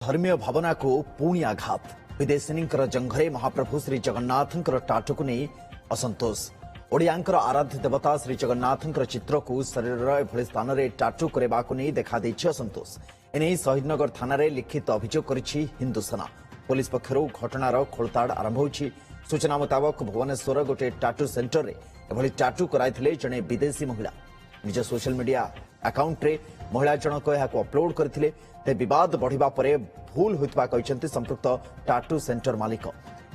धर्मीय भावना को पुणी आघात विदेशिनी जंघरे महाप्रभु श्री जगन्नाथ टाटू को नहीं असंतोष ओडियांकर आराध्य देवता श्री जगन्नाथ चित्र को शरीर एभली स्थान में टाटू करने को नहीं देखा असंतोष एने शहीदनगर थाना लिखित अभियोग करिछि हिंदू सेना पुलिस पक्षर घटनार खोलताड़ आरंभ होछि। सूचना मुताबक भुवनेश्वर गोटे टाटू सेंटर में एभली टाटू कराइथिले जणे विदेशी महिला निज सोशल मीडिया अकाउंट रे महिला जनक अपलोड करथिले ते विवाद बढ़िबा परे भूल होइतबा कहिसंती संपृक्त टाटू सेंटर मालिक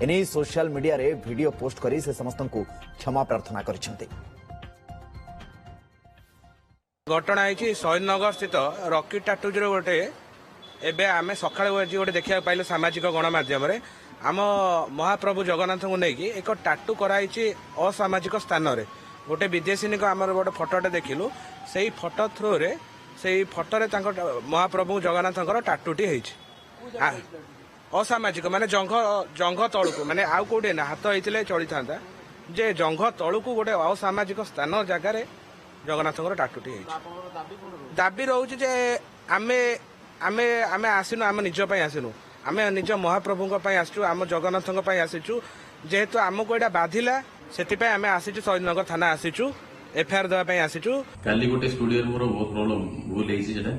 एने सोशल मीडिया रे वीडियो पोस्ट करी से समस्त को क्षमा प्रार्थना करिसंती। घटना है शहीदनगर स्थित रॉकी टाटूज गोटे एबे आमे सकाळे गोटे देखा पाइल सामाजिक गणमाध्यम आम महाप्रभु जगन्नाथ को लेकिन एक टाटू कराई असामाजिक स्थान में गोटे विदेशी आम गोटे फटोटे देखिलु से फटो थ्रू रे से फटोरे महाप्रभु जगन्नाथ टाटूटी है असामाजिक माने जंघ तलू माने आउ कौटे ना हाथ होते चली था जे जंघ तलू गोटे असामाजिक स्थान जगार जगन्नाथ टाटूटी है दाबी रोचे जे आमे आमे आमे आसिनु आम निज आसिनु आमे निज महाप्रभु आसचु आम जगन्नाथ आसीचु जेहेतु आमको यहाँ बाधिला से आम आसीचु शहीदनगर थाना आसीचु एफआईआर देवाई आसीचु। काली गोटे स्टूडियो मोर बहुत प्रॉब्लम भूल है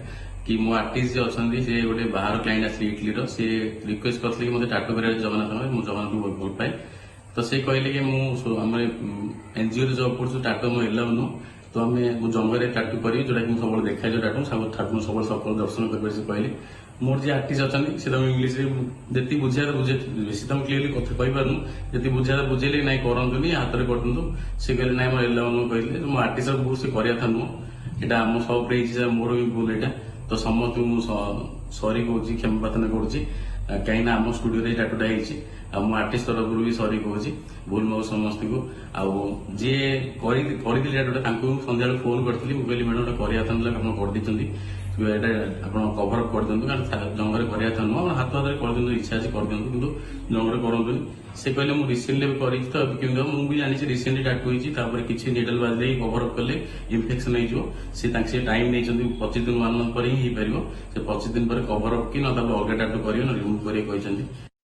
कि मो आर्टिस्ट जे अच्छी से गोटे बाहर क्लाइंट आसी इटली से रिक्वेस्ट करते कि टाटू कर जगन्नाथ मुझे जगन्नाथ को बहुत भल पाए तो से कहले कि मुझे एनजीओ जॉब कर टाटू मो एलाउ नु तो आम जंगल टाटू करी जोटा कि सब देखा टाटू सब सफल दर्शन कर कहले मोर जी आर्टिस्ट अच्छा से तुम इंग्लीश जी बुझे बेसी तुम क्लीयरली कथ कही जी बुझा बुझेले ना करतुनि हाथ में कटु से कहले ना मोर एलाउ कहले मो आर्टिस्ट भूल से कराया नुह यहाँ आम सब मोर भी भूल यहाँ तो समस्त सरी कह क्षमा प्रार्थना करुँच कहीं आम स्टूडियो टाटूटा हो आर्टिस्ट तरफ भी सरी कहूँ भूल मो समस्त को जी कर टाटूटा सन्ध्या फोन करी कहली मैडम कराया कर कभर अप कर दिखाँ कारण जंगल कराया नुह हाथ हाथ कर इच्छा अच्छे कर दिखाँ कि जंगल करूँ से कहले मुझे रिसेंटली कर मुझे जानी रिसेंटली टाटू होती किसी निडल बाज कभर अप कले इनफेक्शन हो टाइम नहीं 25 दिन 1 मंथ पर ही पार से 25 दिन पर कभर अप कि ना अलग टाटू कर रिमूव कर।